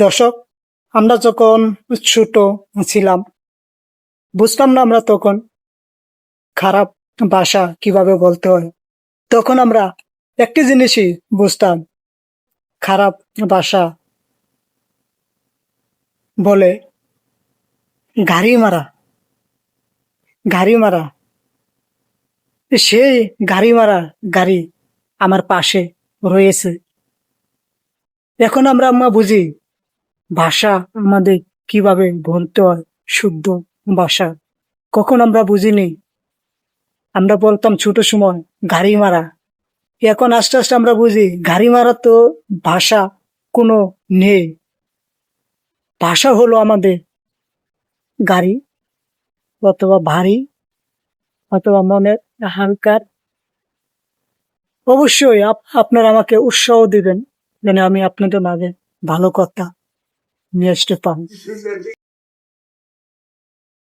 দর্শক, আমরা যখন ছোট ছিলাম বুঝতাম না আমরা তখন খারাপ ভাষা কিভাবে বলতে হয়। তখন আমরা একটি জিনিসই বুঝতাম, খারাপ ভাষা বলে গাড়ি মারা, গাড়ি মারা। সেই গাড়ি মারা গাড়ি আমার পাশে রয়েছে। এখন আমরা বুঝি ভাষা আমাদের কিভাবে বলতে হয়, শুদ্ধ ভাষা। কখন আমরা বুঝিনি, আমরা বলতাম ছোট সময় গাড়ি মারা। এখন আস্তে আস্তে আমরা বুঝি গাড়ি মারা তো ভাষা কোনো নেই। ভাষা হলো আমাদের গাড়ি, অথবা ভারী, অথবা মনের হালকার। অবশ্যই আপনারা আমাকে উৎসাহ দিবেন যেন আমি আপনাদের মাঝে ভালো কথা নিয়ে আসতে পারি।